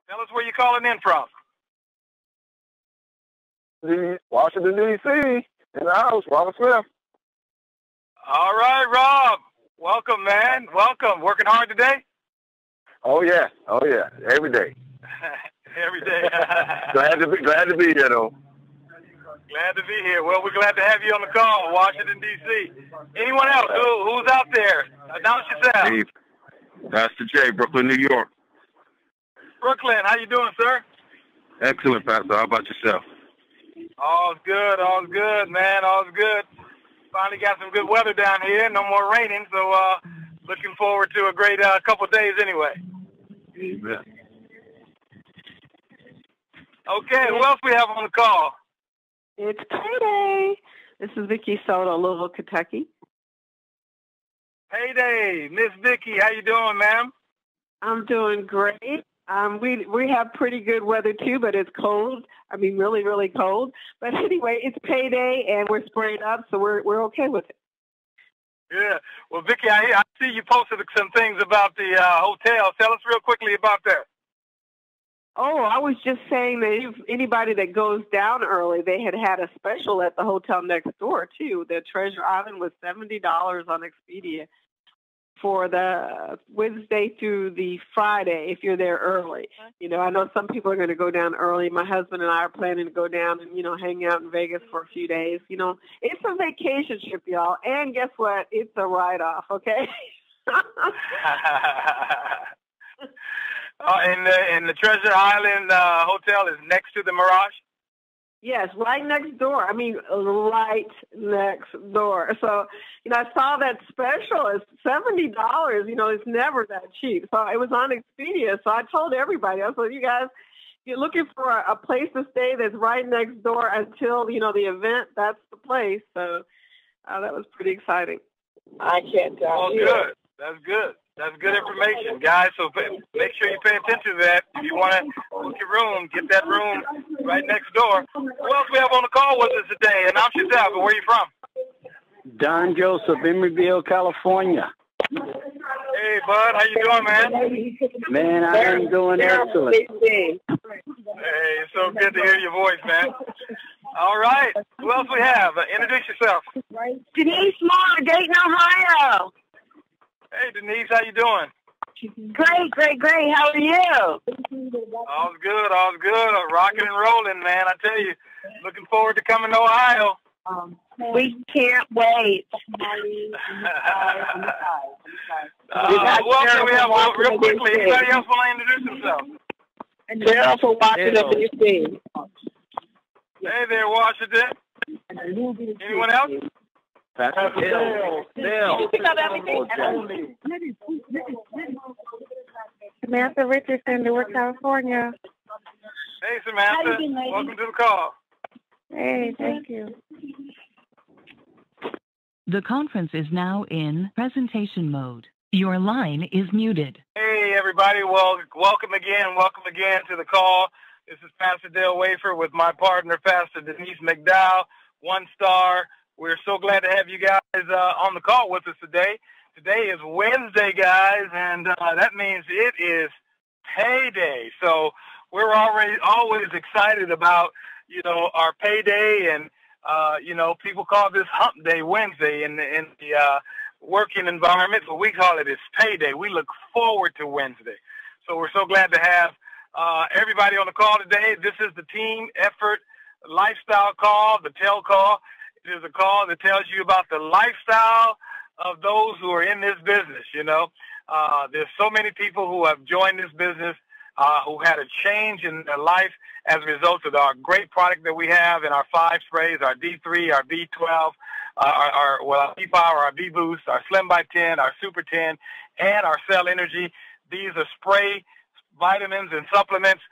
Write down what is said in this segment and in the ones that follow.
Tell us where you're calling in from. Washington, D.C. in the house, Robert Smith. All right, Rob. Welcome, man. Welcome. Working hard today? Oh yeah. Every day. Every day. glad to be here, though. Glad to be here. Well, we're glad to have you on the call, Washington, D.C. Anyone else who's out there? Announce yourself. Hey, Pastor J, Brooklyn, New York. Brooklyn, how you doing, sir? Excellent, Pastor. How about yourself? All's good, man. All's good. Finally got some good weather down here. No more raining, so looking forward to a great couple of days anyway. Amen. Okay, who else we have on the call? It's payday. This is Vicki Soto, Louisville, Kentucky. Payday, Miss Vicki, how you doing, ma'am? I'm doing great. We have pretty good weather too, but it's cold. I mean, really, really cold. But anyway, it's payday, and we're sprayed up, so we're okay with it. Yeah. Well, Vicki, I see you posted some things about the hotel. Tell us real quickly about that. Oh, I was just saying that if anybody that goes down early, they had a special at the hotel next door too. The Treasure Island was $70 on Expedia for the Wednesday through the Friday if you're there early. You know, I know some people are going to go down early. My husband and I are planning to go down and, hang out in Vegas for a few days. It's a vacation trip, y'all. And guess what? It's a write-off, okay? And the Treasure Island Hotel is next to the Mirage? Yes, right next door. I mean, right next door. So, I saw that special. It's $70. It's never that cheap. So it was on Expedia. So I told everybody, I said, you guys, you're looking for a place to stay that's right next door until, the event. That's the place. So that was pretty exciting. I can't tell you. Good. That's good. That's good information, guys. So make sure you pay attention to that. If you want to book your room, get that room right next door. Who else we have on the call with us today? Announce yourself and where you from? Don Joseph, Emeryville, California. Hey, bud. How you doing, man? Man, I am doing excellent. Hey, it's so good to hear your voice, man. All right. Who else we have? Introduce yourself. Denise Moore, Dayton, Ohio. Hey, Denise, how you doing? Great. How are you? All's good. Rocking and rolling, man. I tell you, looking forward to coming to Ohio. We can't wait. Welcome. We have real quickly. Anybody else want to introduce themselves? Gerald from Washington, D.C. Hey there, Washington. Anyone else? Bill. Samantha Richardson, Newark, California. Hey, Samantha. Welcome to the call. Hey, thank you. The conference is now in presentation mode. Your line is muted. Hey, everybody. Well, welcome again to the call. This is Pastor Dale Wafer with my partner, Pastor Denise McDowell, One Star. We're so glad to have you guys on the call with us today. Today is Wednesday, guys, and that means it is payday. So we're always excited about, our payday, and, people call this Hump Day Wednesday in the working environment, but we call it payday. We look forward to Wednesday. So we're so glad to have everybody on the call today. This is the team effort lifestyle call, the TEL call. It is a call that tells you about the lifestyle of those who are in this business. There's so many people who have joined this business who had a change in their life as a result of our great product that we have in our 5 sprays, our D3, our B12, our B-Power, our B-Boost, our Slim by 10, our Super 10, and our Cell Energy. These are spray vitamins and supplements.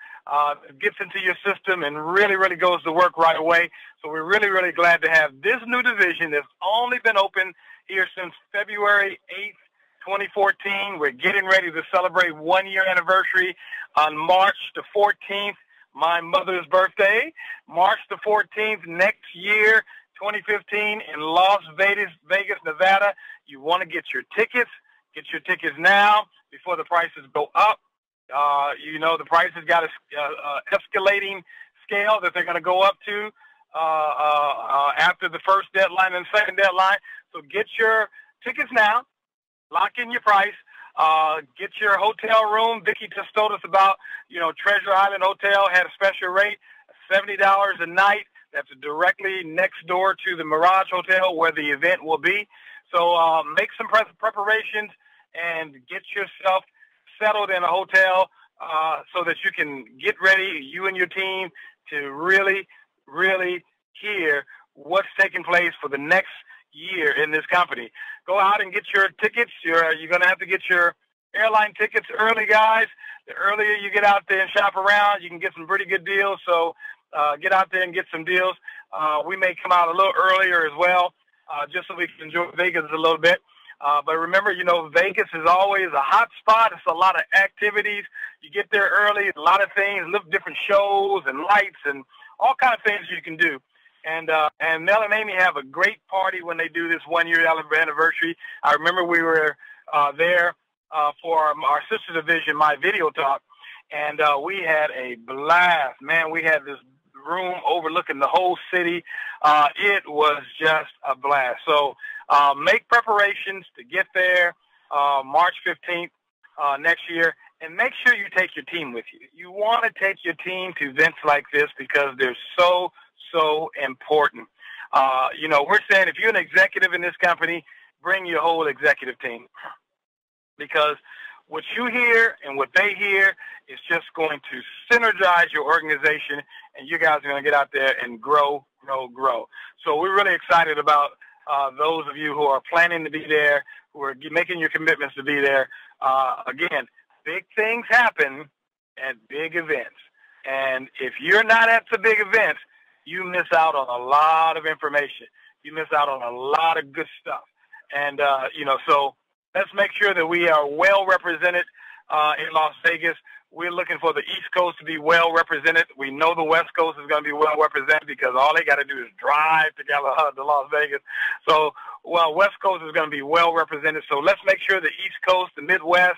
It gets into your system and really, really goes to work right away. So we're really, really glad to have this new division that's only been open here since February 8th, 2014. We're getting ready to celebrate 1-year anniversary on March the 14th, my mother's birthday. March the 14th next year, 2015, in Las Vegas, Nevada. You want to get your tickets. Get your tickets now before the prices go up. You know, the price has got a escalating scale that they're going to go up to after the first deadline and second deadline. So get your tickets now. Lock in your price. Get your hotel room. Vicki just told us about, you know, Treasure Island Hotel had a special rate, $70 a night. That's directly next door to the Mirage Hotel where the event will be. So make some preparations and get yourself settled in a hotel so that you can get ready, you and your team, to really, really hear what's taking place for the next year in this company. Go out and get your tickets. You're going to have to get your airline tickets early, guys. The earlier you get out there and shop around, you can get some pretty good deals. So get out there and get some deals. We may come out a little earlier as well, just so we can enjoy Vegas a little bit. But remember, you know, Vegas is always a hot spot. It's a lot of activities. You get there early, a lot of things, different shows and lights and all kinds of things you can do. And Mel and Amy have a great party when they do this 1 year anniversary. I remember we were there for our sister division, My Video Talk, and we had a blast. Man, we had this room overlooking the whole city. It was just a blast. So make preparations to get there March 15th next year, and make sure you take your team with you. You want to take your team to events like this because they're so important. You know, we're saying if you're an executive in this company, bring your whole executive team, because what you hear and what they hear is just going to synergize your organization, and you guys are going to get out there and grow. So we're really excited about those of you who are planning to be there, who are making your commitments to be there. Again, big things happen at big events. And if you're not at the big events, you miss out on a lot of information. You miss out on a lot of good stuff. And, you know, so let's make sure that we are well represented in Las Vegas. We're looking for the East Coast to be well represented. We know the West Coast is going to be well represented because all they got to do is drive together to Las Vegas. So, well, West Coast is going to be well represented. So let's make sure the East Coast, the Midwest,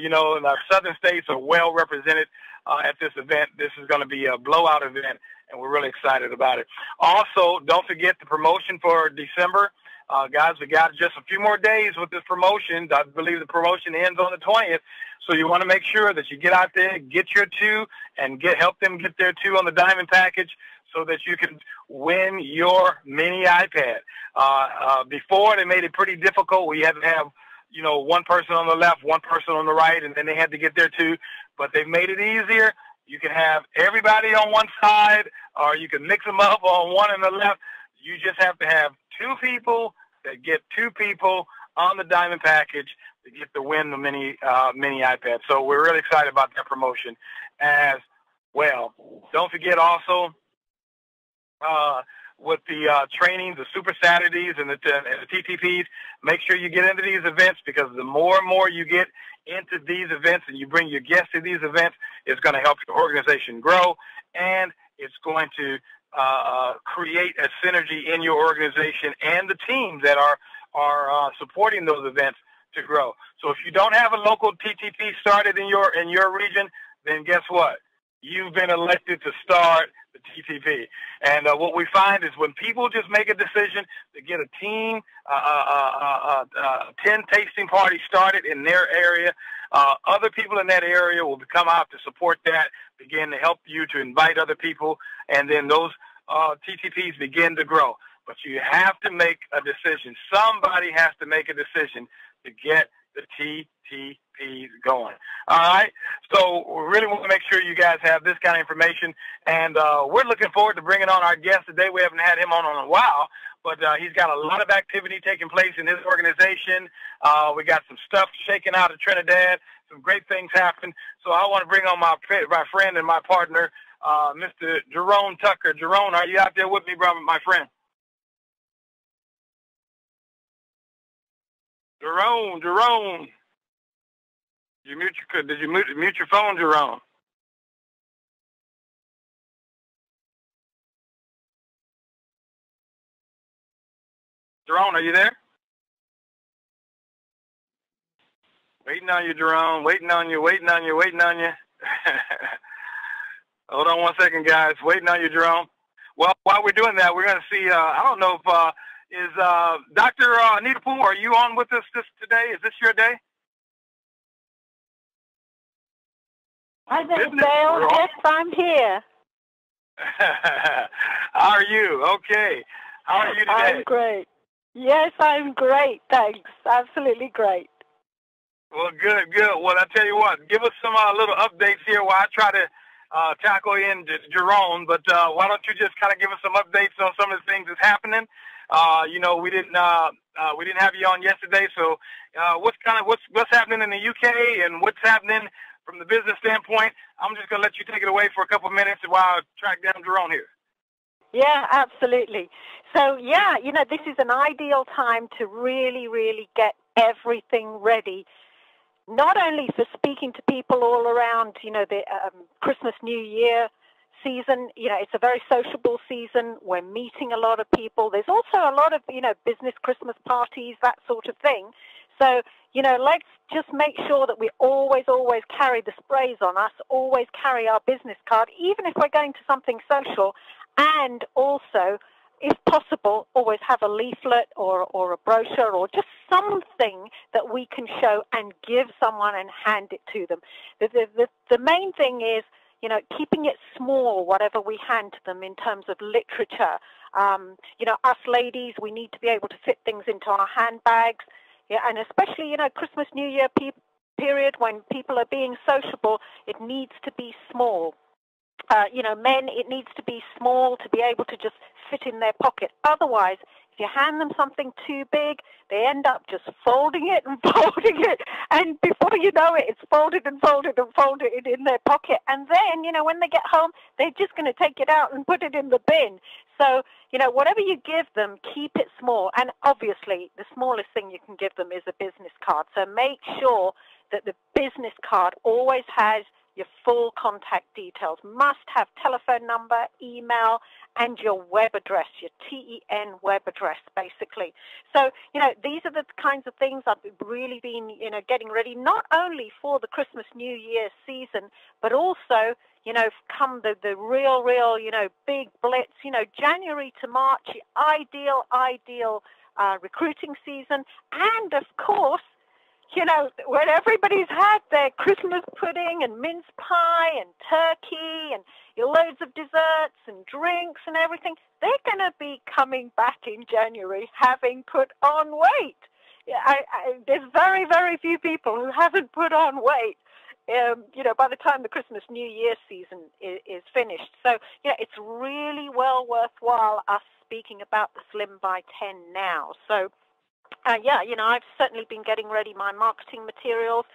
you know, and our southern states are well represented at this event. This is going to be a blowout event, and we're really excited about it. Also, don't forget the promotion for December. Guys, we got just a few more days with this promotion. I believe the promotion ends on the 20th. So you want to make sure that you get out there, get your two, and help them get their two on the diamond package so that you can win your mini iPad. Before, they made it pretty difficult. We had to have, you know, one person on the left, one person on the right, and then they had to get their two. But they've made it easier. You can have everybody on one side, or you can mix them up on one and the left. You just have to have two people that get two people on the diamond package to get the win the mini iPad. So we're really excited about that promotion as well. Don't forget also with the trainings, the Super Saturdays and the TTPs, make sure you get into these events, because the more and more you get into these events and you bring your guests to these events, it's going to help your organization grow, and it's going to create a synergy in your organization and the teams that are supporting those events to grow. So if you don't have a local TTP started in your region, then guess what? You've been elected to start the TTP. And what we find is when people just make a decision to get a team, 10 tasting parties started in their area, other people in that area will come out to support that, begin to help you to invite other people, and then those TTPs begin to grow. But you have to make a decision. Somebody has to make a decision to get the TTPs going. All right? So we really want to make sure you guys have this kind of information. And we're looking forward to bringing on our guest today. We haven't had him on in a while, but he's got a lot of activity taking place in his organization. We got some stuff shaking out of Trinidad. Some great things happen. So I want to bring on my friend and my partner, Mr. Jerome Tucker. Jerome, are you out there with me, brother, my friend? Jerome. Did you mute your phone, Jerome? Jerome, are you there? Waiting on you, Jerome. Waiting on you, waiting on you, waiting on you. Hold on one second, guys. Waiting on you, Jerome. Well, while we're doing that, we're going to see, I don't know if, is Dr. Anita Poole, are you on with us today? Is this your day? Hi there, Dale. Yes, I'm here. How are you? Okay. How are you today? I'm great. Yes, I'm great. Thanks. Absolutely great. Well, good, good. Well, I tell you what, give us some little updates here while I try to tackle in Jerome. But why don't you just kind of give us some updates on some of the things that's happening? You know, we didn't have you on yesterday, so what's happening in the UK and what's happening from the business standpoint? I'm just going to let you take it away for a couple of minutes while I track down Jerome here. Yeah, absolutely. So, yeah, you know, this is an ideal time to really, really get everything ready, not only for speaking to people all around, you know, the Christmas, New Year season. You know, it's a very sociable season. We're meeting a lot of people. There's also a lot of, you know, business Christmas parties, that sort of thing. So, you know, let's just make sure that we always carry the sprays on us, always carry our business card, even if we're going to something social. And also, if possible, always have a leaflet or a brochure or just something that we can show and give someone and hand it to them. The main thing is, you know, keeping it small, whatever we hand to them in terms of literature. You know, us ladies, we need to be able to fit things into our handbags. Yeah, and especially, you know, Christmas, New Year period when people are being sociable, it needs to be small. You know, men, it needs to be small to be able to just fit in their pocket. Otherwise, if you hand them something too big, they end up just folding it and folding it. And before you know it, it's folded and folded and folded in their pocket. And then, you know, when they get home, they're just going to take it out and put it in the bin. So, you know, whatever you give them, keep it small. And obviously, the smallest thing you can give them is a business card. So make sure that the business card always has your full contact details. Must have telephone number, email, and your web address, your TEN web address, basically. So, you know, these are the kinds of things I've really been, you know, getting ready, not only for the Christmas, New Year season, but also, you know, come the real, you know, big blitz, you know, January to March, ideal recruiting season. And, of course, you know, when everybody's had their Christmas pudding and mince pie and turkey and loads of desserts and drinks and everything, they're going to be coming back in January having put on weight. There's very, very few people who haven't put on weight, you know, by the time the Christmas, New Year season is finished. So, you know, it's really well worthwhile us speaking about the Slim by 10 now. So, yeah, you know, I've certainly been getting ready my marketing materials.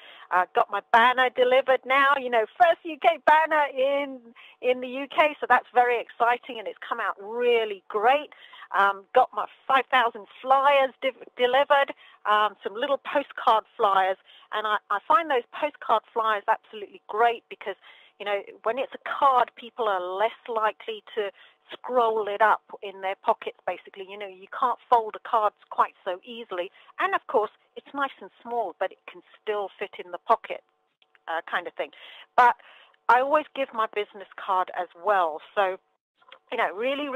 Got my banner delivered now, you know, first UK banner in the UK, so that's very exciting, and it's come out really great. Got my 5,000 flyers delivered, some little postcard flyers, and I find those postcard flyers absolutely great because, you know, when it's a card, people are less likely to scroll it up in their pockets, basically. You know, you can't fold a card quite so easily. And, of course, it's nice and small, but it can still fit in the pocket, kind of thing. But I always give my business card as well. So, you know, really,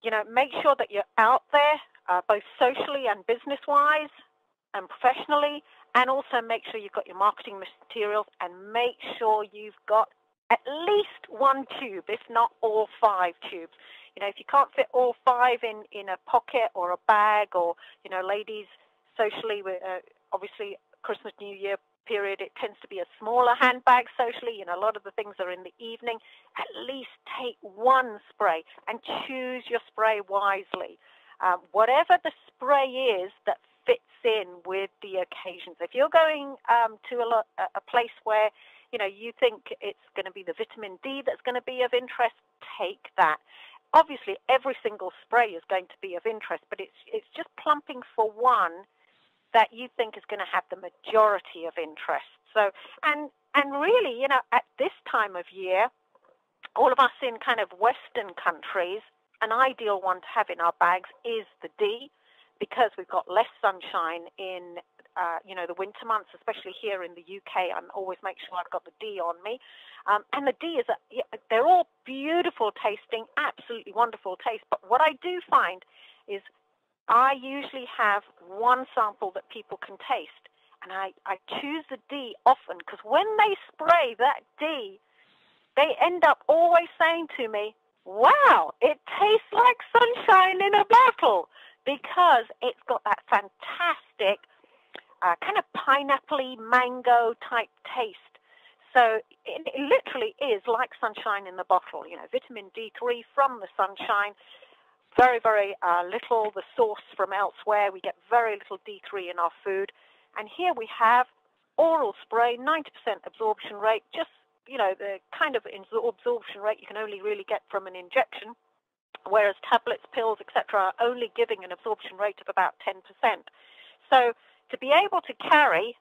you know, make sure that you're out there, both socially and business-wise and professionally, and also make sure you've got your marketing materials and make sure you've got at least one tube, if not all 5 tubes. You know, if you can't fit all 5 in a pocket or a bag, or, you know, ladies socially, obviously Christmas, New Year period, it tends to be a smaller handbag socially. You know, a lot of the things are in the evening. At least take 1 spray and choose your spray wisely. Whatever the spray is that fits in with the occasions. If you're going to a place where, you know, you think it's going to be the vitamin D that's going to be of interest, take that. Obviously, every single spray is going to be of interest, but it's just plumping for one that you think is going to have the majority of interest. So, and really, you know, at this time of year, all of us in kind of Western countries, an ideal one to have in our bags is the D, because we've got less sunshine in the winter months, especially here in the UK. I always make sure I've got the D on me. And the D is, they're all beautiful tasting, absolutely wonderful taste. But what I do find is I usually have one sample that people can taste. And I choose the D often because when they spray that D, they end up always saying to me, wow, it tastes like sunshine in a bottle, because it's got that fantastic kind of pineapple-y mango type taste. So it literally is like sunshine in the bottle, vitamin D3 from the sunshine, very, very little the source from elsewhere. We get very little D3 in our food. And here we have oral spray, 90% absorption rate, just, the kind of absorption rate you can only really get from an injection, whereas tablets, pills, etc. are only giving an absorption rate of about 10%. So to be able to carry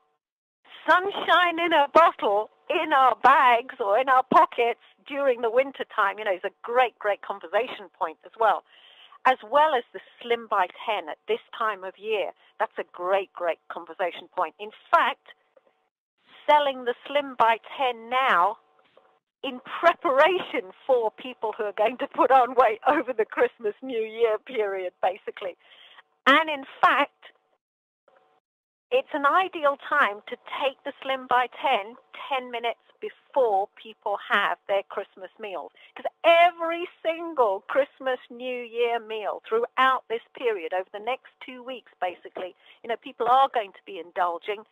sunshine in a bottle in our bags or in our pockets during the winter time, is a great, great conversation point as well as the Slim by 10 at this time of year. That's a great, great conversation point. In fact, selling the Slim by 10 now in preparation for people who are going to put on weight over the Christmas, New Year period, basically. And in fact, it's an ideal time to take the Slim by 10 minutes before people have their Christmas meals. Because every single Christmas, New Year meal throughout this period, over the next 2 weeks, basically, people are going to be indulging.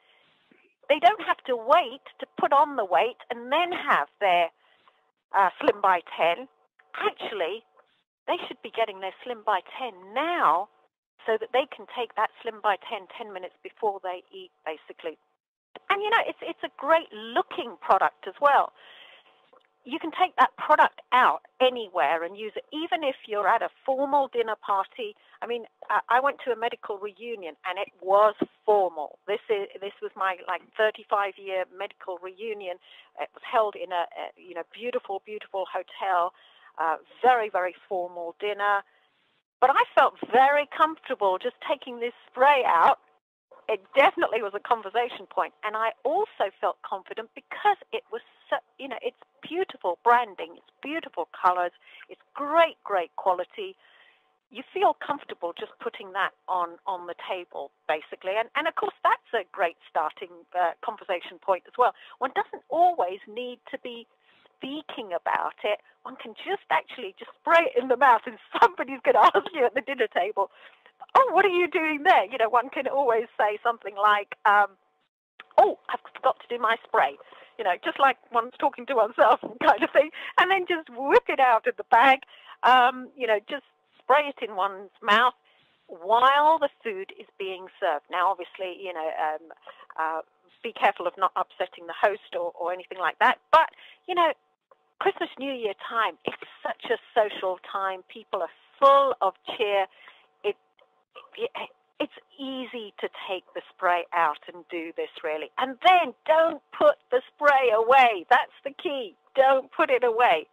They don't have to wait to put on the weight and then have their Slim by 10. Actually, they should be getting their Slim by 10 now, so that they can take that Slim by 10 minutes before they eat, basically. And, it's a great looking product as well. You can take that product out anywhere and use it, even if you're at a formal dinner party. I mean, I went to a medical reunion, and it was formal. This was my, 35-year medical reunion. It was held in a beautiful, beautiful hotel, very, very formal dinner. But I felt very comfortable just taking this spray out. It definitely was a conversation point. And I also felt confident because it was, it's beautiful branding, it's beautiful colors, it's great, great quality. You feel comfortable just putting that on the table, basically. And of course, that's a great starting conversation point as well. One doesn't always need to be speaking about it. One can just spray it in the mouth, and somebody's going to ask you at the dinner table, oh, what are you doing there? One can always say something like, oh, I've forgot to do my spray. Just like one's talking to oneself kind of thing. And then just whip it out of the bag, just spray it in one's mouth while the food is being served. Now, obviously, be careful of not upsetting the host or anything like that. But, Christmas, New Year time, it's such a social time. People are full of cheer. It's easy to take the spray out and do this, really. And then don't put the spray away. That's the key. Don't put it away.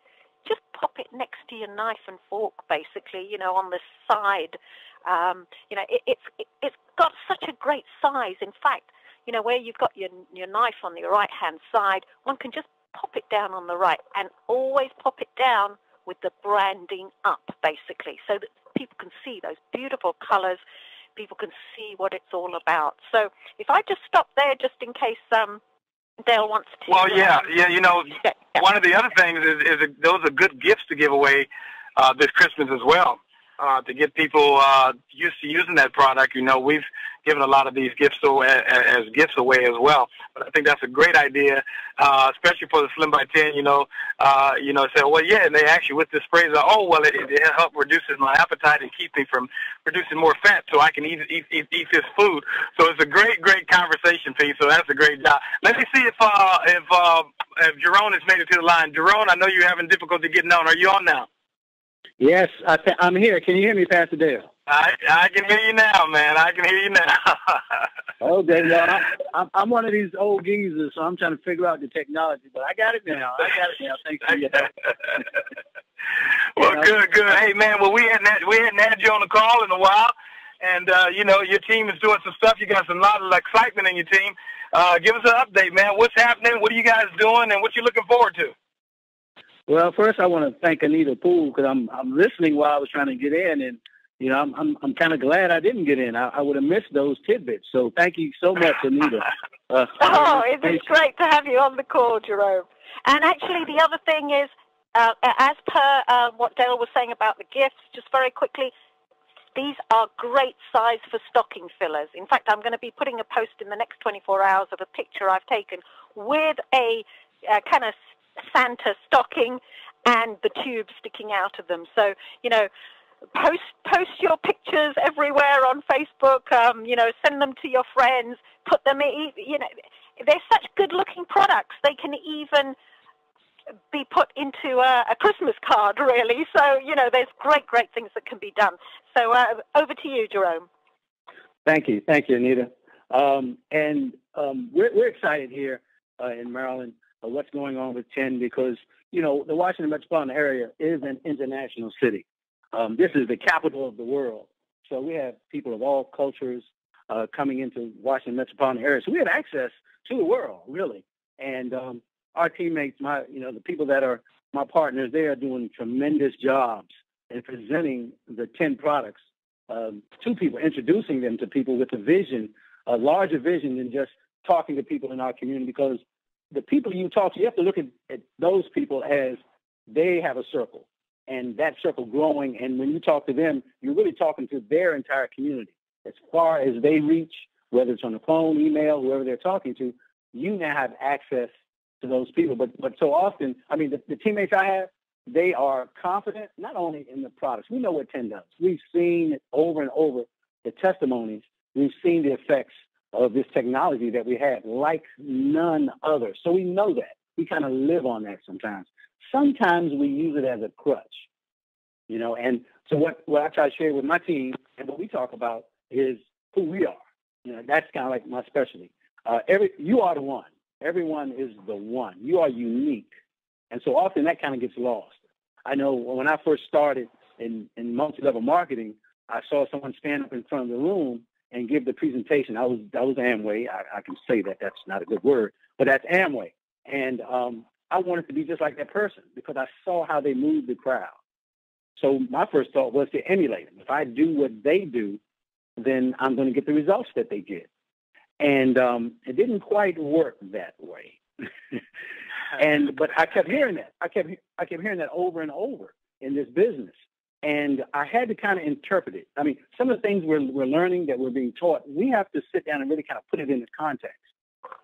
Just pop it next to your knife and fork, basically, on the side. It's got such a great size. In fact, where you've got your knife on the right-hand side, one can just pop it down on the right, and always pop it down with the branding up, basically, so that people can see those beautiful colors, people can see what it's all about. So if I just stop there, just in case Dale wants to... Well, yeah, one of the other things is those are good gifts to give away this Christmas as well, to get people used to using that product. We've given a lot of these gifts as gifts away as well. But I think that's a great idea, especially for the Slim by 10. Say, well, yeah, and they actually with the sprays, it helps reduces my appetite and keep me from producing more fat, so I can eat this food. So it's a great conversation piece. So that's a great job. Let me see if Jerome has made it to the line. Jerome, I know you're having difficulty getting on. Are you on now? Yes, I'm here. Can you hear me, Pastor Dale? I can hear you now, man. I can hear you now. Okay, well, I'm one of these old geezers, so I'm trying to figure out the technology, but I got it now. Thanks for your help. Well, good. Hey, man, well, we hadn't had you on the call in a while, And, your team is doing some stuff. You got a lot of excitement in your team. Give us an update, man. What's happening? What are you guys doing? And what you looking forward to? Well, first I want to thank Anita Poole because I'm listening while I was trying to get in, and I'm kind of glad I didn't get in. I would have missed those tidbits. So thank you so much, Anita. It's great to have you on the call, Jerome. And actually, the other thing is, as per what Dale was saying about the gifts, just very quickly, these are great size for stocking fillers. In fact, I'm going to be putting a post in the next 24 hours of a picture I've taken with a kind of Santa stocking and the tube sticking out of them. So, post your pictures everywhere on Facebook, send them to your friends, put them in, they're such good-looking products. They can even be put into a Christmas card, really. So, there's great things that can be done. So over to you, Jerome. Thank you, Anita. We're excited here in Maryland what's going on with 10 because, the Washington metropolitan area is an international city. This is the capital of the world. So we have people of all cultures coming into Washington metropolitan area. So we have access to the world, really. And our teammates, the people that are my partners, they are doing tremendous jobs in presenting the 10 products to people, introducing them to people with a larger vision than just talking to people in our community, because the people you talk to, you have to look at those people as they have a circle and that circle growing. And when you talk to them, you're really talking to their entire community. As far as they reach, whether it's on the phone, email, whoever they're talking to, you now have access to those people. But so often, the teammates I have, they are confident not only in the products. We know what 10 does. We've seen it over and over, the testimonies. We've seen the effects of this technology that we have like none other. So we know that. We kind of live on that sometimes. Sometimes we use it as a crutch, And so what I try to share with my team and what we talk about is who we are. That's kind of like my specialty. You are the one. Everyone is the one. You are unique. And so often that kind of gets lost. I know when I first started in multi-level marketing, I saw someone stand up in front of the room and give the presentation. That was Amway. I can say that that's not a good word, but that's Amway. And I wanted to be just like that person because I saw how they moved the crowd. So my first thought was to emulate them. If I do what they do, then I'm going to get the results that they get. And it didn't quite work that way. But I kept hearing that. I kept hearing that over and over in this business. And I had to kind of interpret it. Some of the things we're learning that we're being taught, we have to sit down and really kind of put it into context.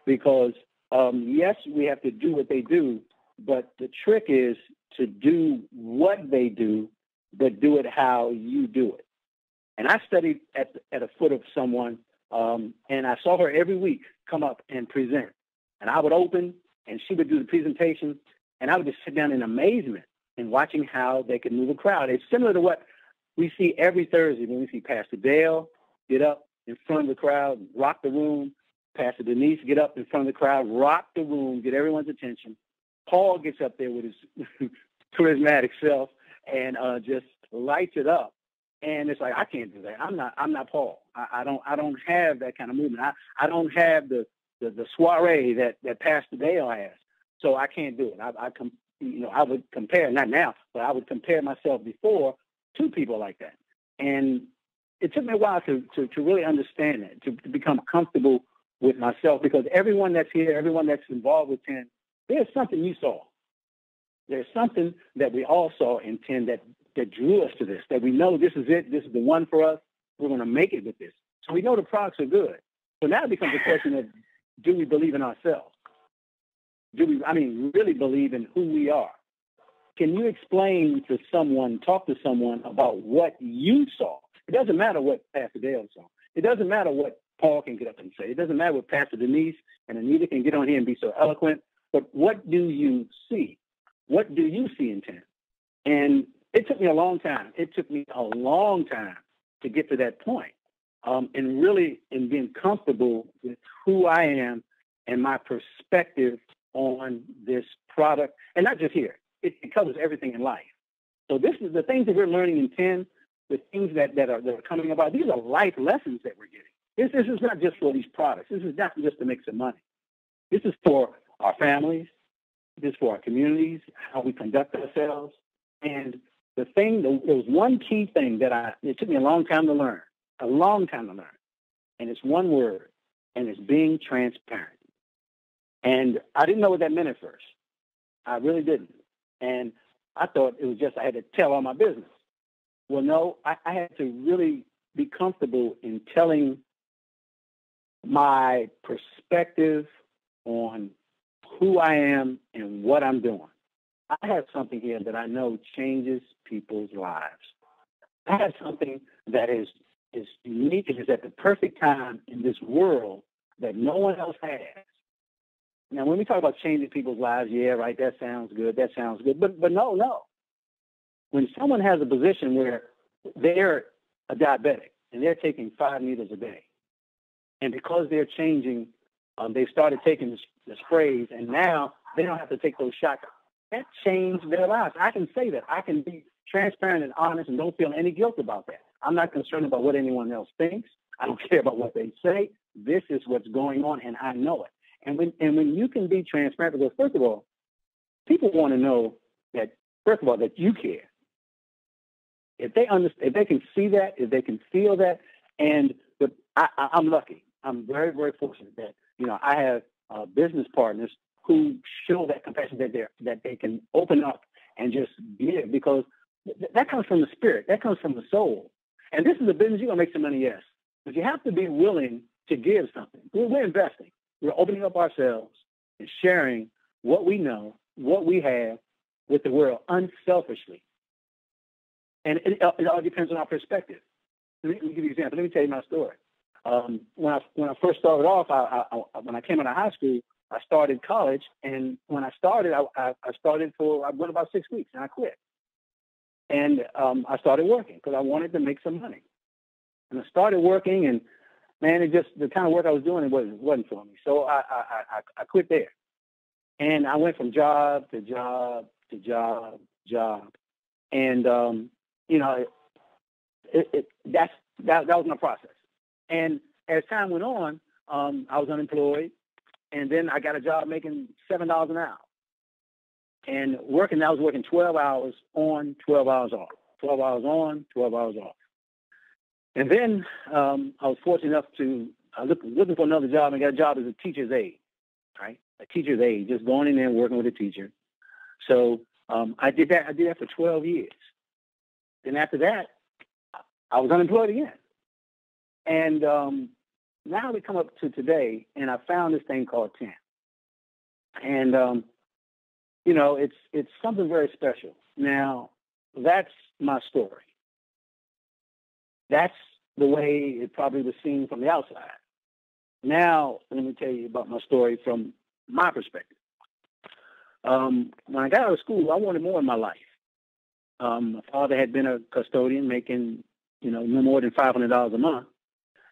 Because, yes, we have to do what they do, but the trick is to do what they do, but do it how you do it. And I studied at a foot of someone, and I saw her every week come up and present. And I would open, and she would do the presentation, and I would just sit down in amazement and watching how they could move a crowd. It's similar to what we see every Thursday when we see Pastor Dale get up in front of the crowd, rock the room. Pastor Denise get up in front of the crowd, rock the room, get everyone's attention. Paul gets up there with his charismatic self and just lights it up. And it's like, I can't do that. I'm not Paul. I don't have that kind of movement. I don't have the soiree that Pastor Dale has. So I can't do it. I would compare, not now, but I would compare myself before to people like that. And it took me a while to really understand that, to become comfortable with myself, because everyone that's here, everyone that's involved with 10, there's something you saw. There's something that we all saw in 10 that drew us to this, that we know this is it, this is the one for us, we're going to make it with this. So we know the products are good. So now it becomes a question of, do we believe in ourselves? Do we, really believe in who we are? Can you explain to someone, talk to someone about what you saw? It doesn't matter what Pastor Dale saw. It doesn't matter what Paul can get up and say. It doesn't matter what Pastor Denise and Anita can get on here and be so eloquent. But what do you see? What do you see in 10? And it took me a long time. It took me a long time to get to that point. And really in being comfortable with who I am and my perspective on this product. And not just here. It covers everything in life. So this is the things that we're learning in 10. the things that are coming about. These are life lessons that we're getting. This is not just for these products. This is not just to make some money. This is for our families. This is for our communities, how we conduct ourselves. And there was one key thing that it took me a long time to learn, and it's one word, and it's being transparent. And I didn't know what that meant at first. I really didn't. And I thought it was just I had to tell all my business. Well, no, I had to really be comfortable in telling my perspective on who I am and what I'm doing. I have something here that I know changes people's lives. I have something that is unique and is at the perfect time in this world that no one else has. Now, when we talk about changing people's lives, yeah, right, that sounds good. But no. When someone has a position where they're a diabetic and they're taking 5 needles a day, and because they're changing, they started taking the sprays, and now they don't have to take those shots. That changed their lives. I can say that. I can be transparent and honest and don't feel any guilt about that. I'm not concerned about what anyone else thinks. I don't care about what they say. This is what's going on, and I know it. And when you can be transparent, because first of all, people want to know that, first of all, that you care. If they understand, if they can see that, if they can feel that, and I'm lucky. I'm very, very fortunate that I have business partners who show that compassion, that they can open up and just give, because that comes from the spirit, that comes from the soul. And this is a business. You're gonna make some money, yes, but you have to be willing to give something. We're investing. We're opening up ourselves and sharing what we know, what we have with the world unselfishly. And it all depends on our perspective. Let me give you an example. Let me tell you my story. When I first started off, when I came out of high school, I started college, and when I started, I went about 6 weeks, and I quit. And I started working because I wanted to make some money. And I started working, and man, the kind of work I was doing, it wasn't for me. So I quit there, and I went from job to job to job, and that was my process. And as time went on, I was unemployed, and then I got a job making $7 an hour. And I was working 12 hours on, 12 hours off, 12 hours on, 12 hours off. And then I was fortunate enough to looking for another job, and got a job as a teacher's aide, right? A teacher's aide, just going in there and working with a teacher. So I did that. I did that for 12 years. Then after that, I was unemployed again. And now we come up to today, and I found this thing called 10. And, it's something very special. Now, that's my story. That's the way it probably was seen from the outside. Now, let me tell you about my story from my perspective. When I got out of school, I wanted more in my life. My father had been a custodian making, no more than $500 a month.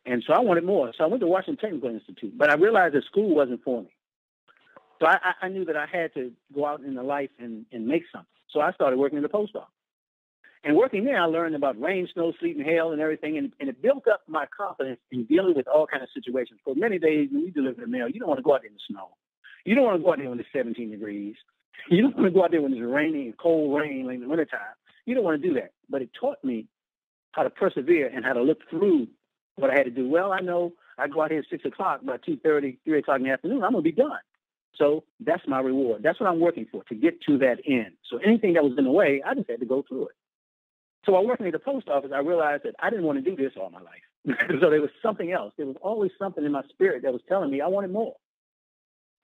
And so I wanted more. So I went to Washington Technical Institute, but I realized that school wasn't for me. So I knew that I had to go out into life and make something. So I started working in the post office. And working there, I learned about rain, snow, sleet, and hail and everything. And it built up my confidence in dealing with all kinds of situations. For many days, when you deliver the mail, you don't want to go out there in the snow. You don't want to go out there when it's 17 degrees. You don't want to go out there when it's raining, cold rain in the wintertime. You don't want to do that. But it taught me how to persevere and how to look through what I had to do. Well, I know I go out here at 6 o'clock, by 2:30, 3 o'clock in the afternoon, I'm going to be done. So that's my reward. That's what I'm working for, to get to that end. So anything that was in the way, I just had to go through it. So while working at the post office, I realized that I didn't want to do this all my life. So there was something else. There was always something in my spirit that was telling me I wanted more.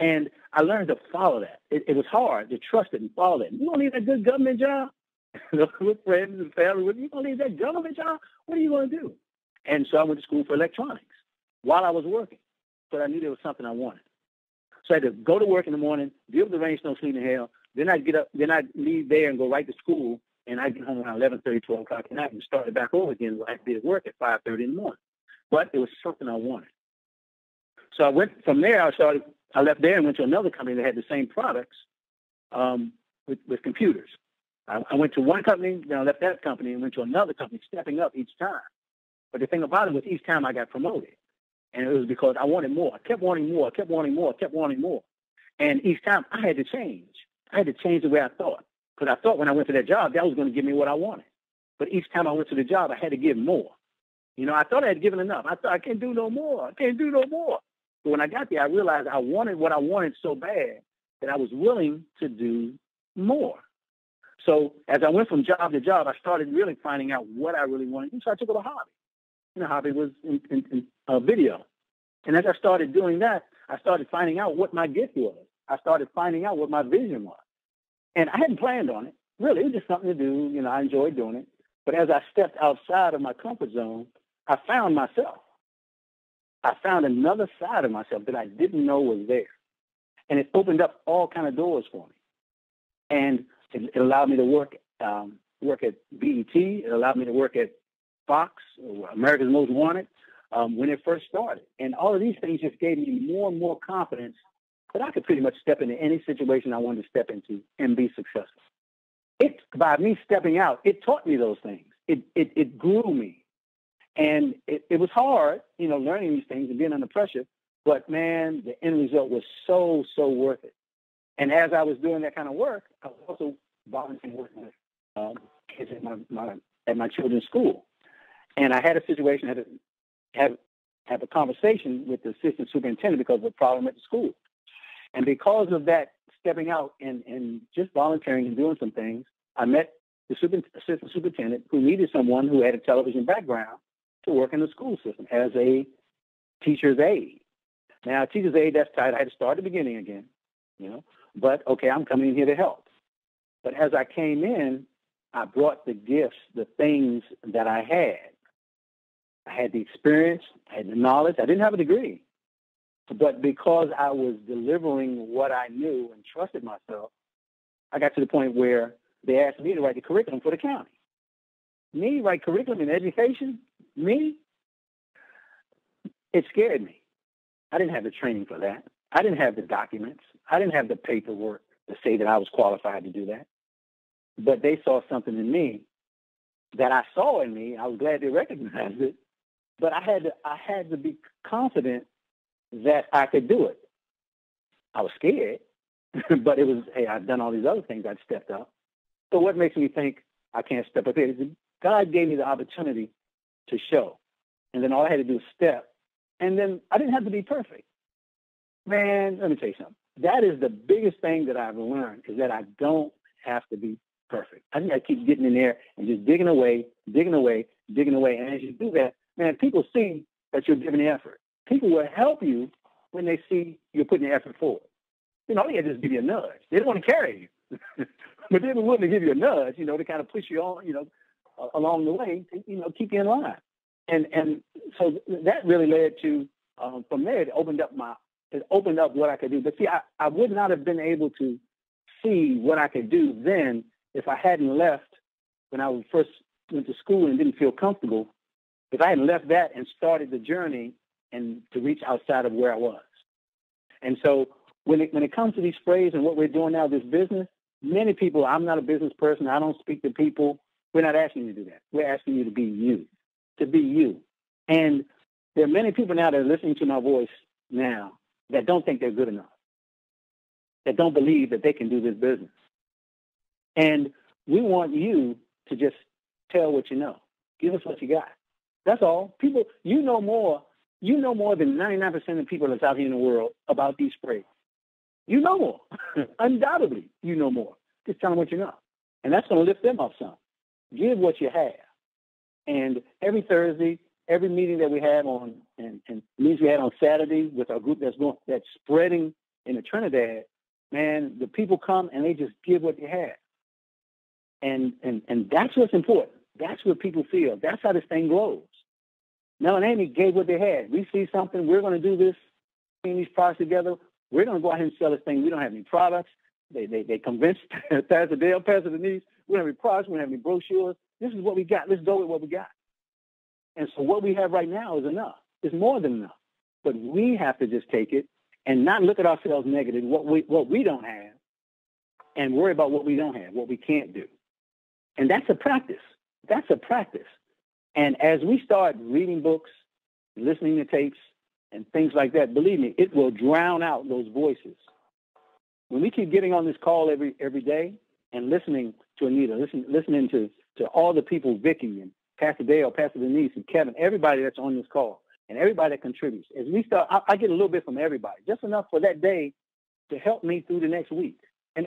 And I learned to follow that. It was hard to trust it and follow that. You don't need that good government job with friends and family. You don't need that government job. What are you going to do? And so I went to school for electronics while I was working. But I knew there was something I wanted. So I had to go to work in the morning, deal with the rain, snow, sleet, and hail. Then I'd get up, then I'd leave there and go right to school. And I'd get home around 11:30, 12 o'clock at night and start it back over again. I had to be at work at 5:30 in the morning. But it was something I wanted. So I went from there. I left there and went to another company that had the same products with computers. I went to one company, then I left that company and went to another company, stepping up each time. But the thing about it was each time I got promoted. And it was because I wanted more. I kept wanting more. I kept wanting more. I kept wanting more. And each time I had to change. I had to change the way I thought. Because I thought when I went to that job, that was going to give me what I wanted. But each time I went to the job, I had to give more. You know, I thought I had given enough. I thought I can't do no more. I can't do no more. But when I got there, I realized I wanted what I wanted so bad that I was willing to do more. So as I went from job to job, I started really finding out what I really wanted to do. So I took up a hobby. And the hobby was in video. And as I started doing that, I started finding out what my gift was. I started finding out what my vision was. And I hadn't planned on it. Really, it was just something to do. You know, I enjoyed doing it. But as I stepped outside of my comfort zone, I found myself. I found another side of myself that I didn't know was there. And it opened up all kind of doors for me. And it allowed me to work at BET. It allowed me to work at Fox, America's Most Wanted, when it first started. And all of these things just gave me more and more confidence that I could pretty much step into any situation I wanted to step into and be successful. By me stepping out, it taught me those things. It grew me. And it was hard, you know, learning these things and being under pressure. But, man, the end result was so, so worth it. And as I was doing that kind of work, I was also volunteering working with kids at my children's school. And I had a situation, I had to have a conversation with the assistant superintendent because of a problem at the school. And because of that, stepping out and just volunteering and doing some things, I met the assistant superintendent who needed someone who had a television background to work in the school system as a teacher's aide. Now, teacher's aide, that's tight. I had to start at the beginning again, you know. But, okay, I'm coming in here to help. But as I came in, I brought the gifts, the things that I had. I had the experience, I had the knowledge. I didn't have a degree. But because I was delivering what I knew and trusted myself, I got to the point where they asked me to write the curriculum for the county. Me write curriculum in education? Me? It scared me. I didn't have the training for that. I didn't have the documents. I didn't have the paperwork to say that I was qualified to do that. But they saw something in me that I saw in me. I was glad they recognized it. But I had to be confident that I could do it. I was scared, but it was, hey, I've done all these other things. I'd stepped up. So what makes me think I can't step up here? God gave me the opportunity to show. And then all I had to do was step. And then I didn't have to be perfect. Man, let me tell you something. That is the biggest thing that I've learned, is that I don't have to be perfect. I think I keep getting in there and just digging away. And as you do that, man, people see that you're giving the effort. People will help you when they see you're putting the effort forward. You know, they just give you a nudge. They don't want to carry you. But they're willing to give you a nudge, you know, to kind of push you on, you know, along the way, to, you know, keep you in line. And so that really led to, from there, it opened up what I could do. But see, I would not have been able to see what I could do then if I hadn't left when I first went to school and didn't feel comfortable. If I hadn't left that and started the journey and to reach outside of where I was. And so when it comes to these sprays and what we're doing now, this business, many people, I'm not a business person. I don't speak to people. We're not asking you to do that. We're asking you to be you, And there are many people now that are listening to my voice now that don't think they're good enough, that don't believe that they can do this business. And we want you to just tell what you know. Give us what you got. That's all. People, you know more than 99% of the people that's out here in the world about these sprays. You know more. Undoubtedly, you know more. Just tell them what you know. And that's going to lift them up some. Give what you have. And every Thursday, every meeting that we have on, and meetings we had on Saturday with our group that's spreading in the Trinidad, man, the people come and they just give what they have. And that's what's important. That's what people feel. That's how this thing grows. Mel and Amy gave what they had. We see something, we're going to do this, putting these products together. We're going to go ahead and sell this thing. We don't have any products. They convinced Pastor Dale, Pastor Denise, we don't have any products, we don't have any brochures. This is what we got. Let's go with what we got. And so what we have right now is enough. It's more than enough. But we have to just take it and not look at ourselves negative, what we don't have, and worry about what we don't have, what we can't do. And that's a practice. That's a practice. And as we start reading books, listening to tapes, and things like that, believe me, it will drown out those voices. When we keep getting on this call every day and listening to Anita, listening to all the people, Vicky and Pastor Dale, Pastor Denise, and Kevin, everybody that's on this call, and everybody that contributes. As we start, I get a little bit from everybody, just enough for that day to help me through the next week. And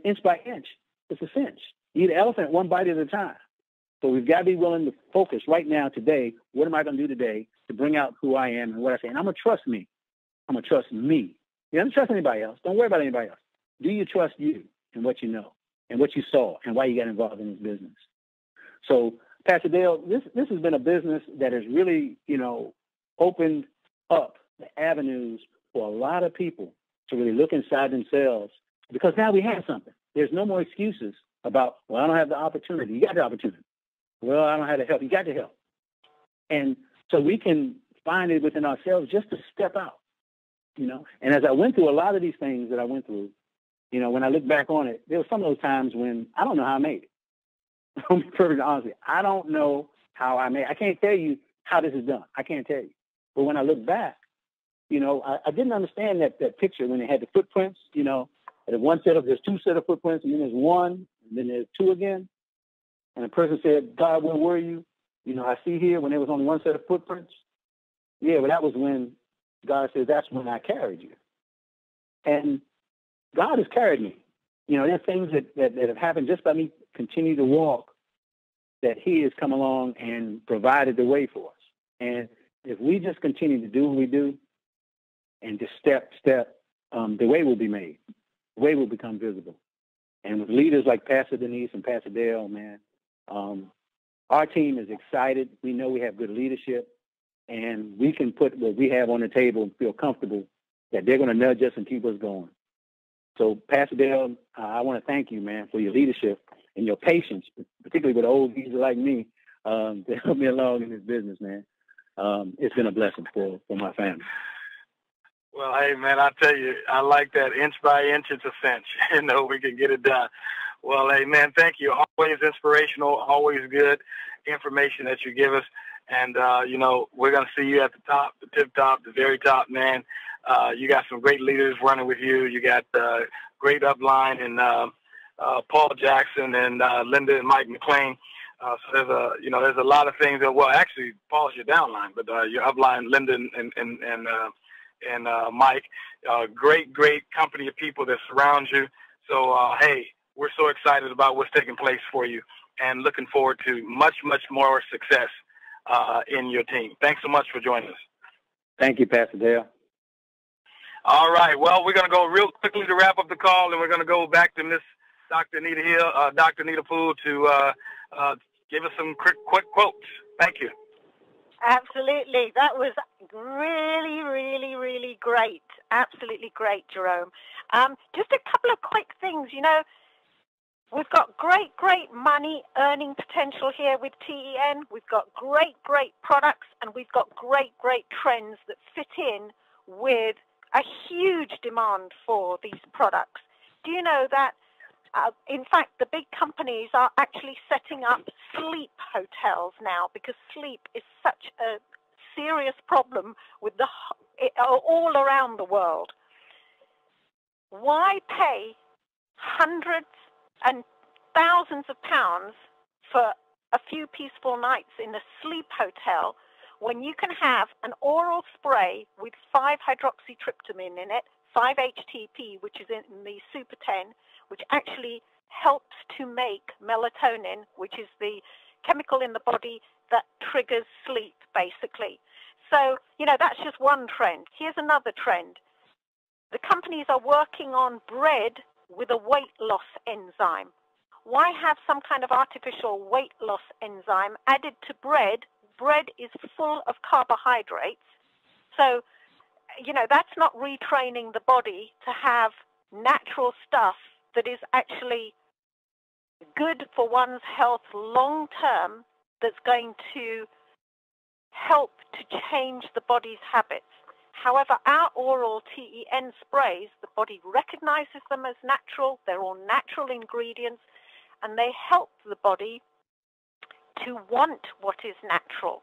inch by inch, it's a cinch. You eat an elephant one bite at a time. So we've got to be willing to focus right now, today. What am I going to do today to bring out who I am and what I say? And I'm going to trust me. I'm going to trust me. You don't trust anybody else. Don't worry about anybody else. Do you trust you and what you know and what you saw and why you got involved in this business? So, Pastor Dale, this has been a business that has really, opened up the avenues for a lot of people to really look inside themselves, because now we have something. There's no more excuses about, well, I don't have the opportunity. You got the opportunity. Well, I don't have the help. You got the help. And so we can find it within ourselves just to step out, And as I went through a lot of these things that I went through, when I look back on it, there were some of those times when I don't know how I made it. I'll be perfectly honest with you. I don't know how I made it. I can't tell you how this is done. I can't tell you. But when I look back, I didn't understand that picture when they had the footprints, there's two set of footprints, and then there's one, and then there's two again. And the person said, God, where were you? I see here when there was only one set of footprints. Yeah, but that was when God says, that's when I carried you. And God has carried me. There are things that have happened just by me continue to walk, that he has come along and provided the way for us. And if we just continue to do what we do and just step, the way will be made. The way will become visible. And with leaders like Pastor Denise and Pastor Dale, man, our team is excited. We know we have good leadership, and we can put what we have on the table and feel comfortable that they're going to nudge us and keep us going. So, Pastor Dale, I want to thank you, man, for your leadership and your patience, particularly with old geezer like me, to help me along in this business, man. It's been a blessing for my family. Well, hey, man, I tell you, I like that. Inch by inch, it's a cinch. We can get it done. Well, hey, man, thank you. Always inspirational, always good information that you give us. And, we're going to see you at the top, the tip top, the very top, man. You got some great leaders running with you. You got great upline and Paul Jackson and Linda and Mike McLean. So there's a lot of things that, well, actually, Paul's your downline, but your upline, Linda and Mike, great company of people that surround you. So, hey, we're so excited about what's taking place for you and looking forward to much, much more success in your team. Thanks so much for joining us. Thank you, Pastor Dale. All right. Well, we're going to go real quickly to wrap up the call, and we're going to go back to Miss Dr. Anita Hill, Dr. Anita Poole, to give us some quick quotes. Thank you. Absolutely. That was really, really, really great. Absolutely great, Jerome. Just a couple of quick things. We've got great money earning potential here with TEN. We've got great products, and we've got great trends that fit in with a huge demand for these products. Do you know that, in fact, the big companies are actually setting up sleep hotels now, because sleep is such a serious problem with all around the world. Why pay hundreds and thousands of pounds for a few peaceful nights in a sleep hotel when you can have an oral spray with 5-hydroxytryptamine in it, 5-HTP, which is in the Super 10, which actually helps to make melatonin, which is the chemical in the body that triggers sleep, basically. So, that's just one trend. Here's another trend. The companies are working on bread with a weight loss enzyme. Why have some kind of artificial weight loss enzyme added to bread? Bread is full of carbohydrates. So, that's not retraining the body to have natural stuff that is actually good for one's health long term, that's going to help to change the body's habits. However, our oral TEN sprays, the body recognizes them as natural. They're all natural ingredients. and they help the body to want what is natural.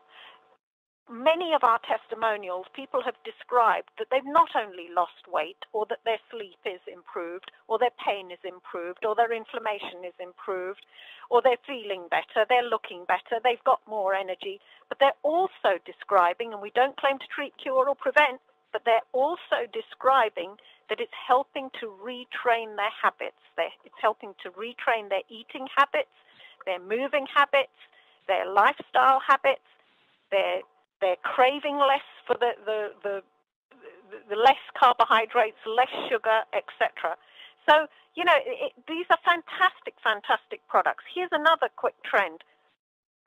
Many of our testimonials, people have described that they've not only lost weight, or that their sleep is improved, or their pain is improved, or their inflammation is improved, or they're feeling better, they're looking better, they've got more energy, but they're also describing, and we don't claim to treat, cure, or prevent, but they're also describing that it's helping to retrain their habits. It's helping to retrain their eating habits, their moving habits, their lifestyle habits, they're craving less for the less carbohydrates, less sugar, etc. So, you know, these are fantastic, fantastic products. Here's another quick trend.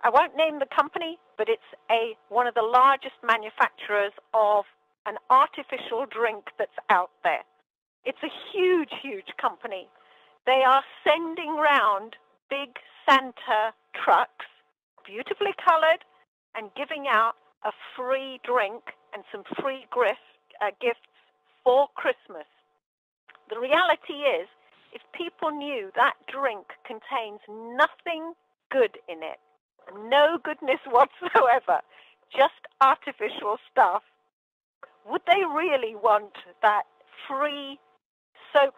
I won't name the company, but it's one of the largest manufacturers of an artificial drink that's out there. It's a huge, huge company. They are sending round big Santa trucks, beautifully colored, and giving out a free drink and some free gifts for Christmas. The reality is, if people knew that drink contains nothing good in it, no goodness whatsoever, just artificial stuff, would they really want that free,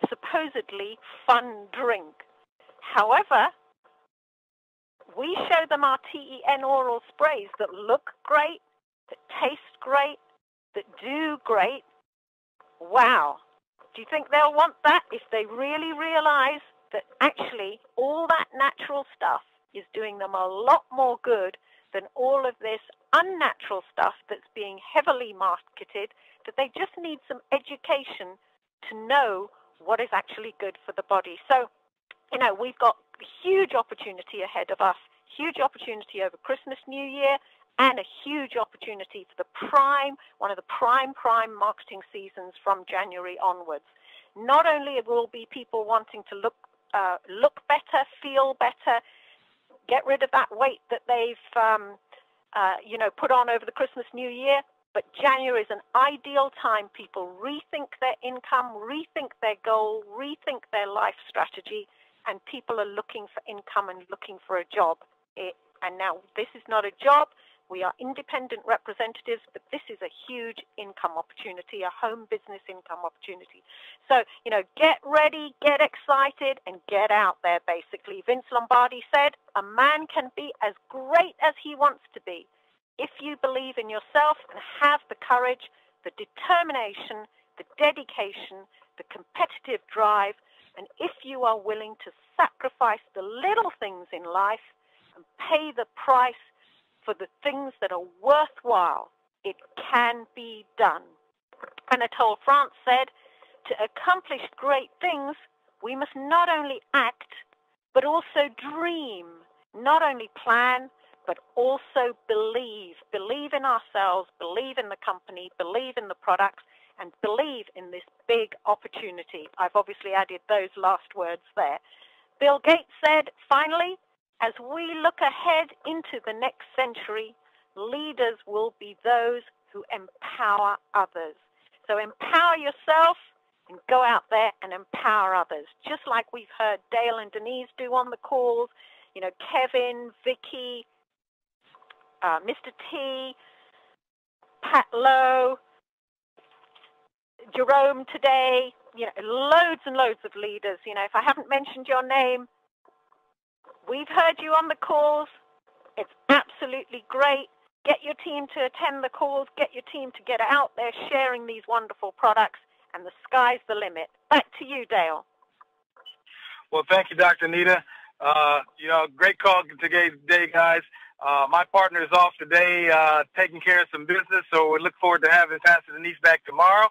supposedly fun drink? However, we show them our TEN oral sprays that look great, that taste great, that do great. Wow. Do you think they'll want that if they really realize that actually all that natural stuff is doing them a lot more good than all of this unnatural stuff that's being heavily marketed, that they just need some education to know what is actually good for the body? So, you know, we've got a huge opportunity ahead of us, huge opportunity over Christmas, New Year, and a huge opportunity for one of the prime marketing seasons from January onwards. Not only will be people wanting to look better, feel better, get rid of that weight that they've put on over the Christmas, New Year, but January is an ideal time. People rethink their income, rethink their goal, rethink their life strategy, and people are looking for income and looking for a job. And now this is not a job. We are independent representatives, but this is a huge income opportunity, a home business income opportunity. So, you know, get ready, get excited, and get out there, basically. Vince Lombardi said, a man can be as great as he wants to be if you believe in yourself and have the courage, the determination, the dedication, the competitive drive, and if you are willing to sacrifice the little things in life and pay the price for the things that are worthwhile, it can be done. Anatole France said, to accomplish great things, we must not only act, but also dream, not only plan, but also believe. Believe in ourselves, believe in the company, believe in the products, and believe in this big opportunity. I've obviously added those last words there. Bill Gates said, finally, as we look ahead into the next century, leaders will be those who empower others. So empower yourself and go out there and empower others, just like we've heard Dale and Denise do on the calls, you know, Kevin, Vicky, Mr. T, Pat Lowe, Jerome today, you know, loads and loads of leaders. You know, if I haven't mentioned your name, we've heard you on the calls. It's absolutely great. Get your team to attend the calls. Get your team to get out there sharing these wonderful products, and the sky's the limit. Back to you, Dale. Well, thank you, Dr. Nita. Great call today, guys. My partner is off today taking care of some business, so we look forward to having Pastor Denise back tomorrow.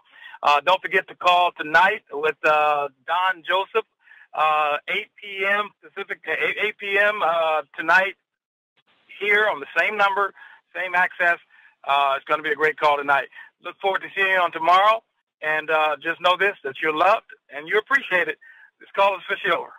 Don't forget to call tonight with Don Joseph, 8 p.m. Pacific, 8 p.m. Tonight here on the same number, same access. It's going to be a great call tonight. Look forward to seeing you on tomorrow, and just know this, that you're loved and you're appreciated. This call is officially over.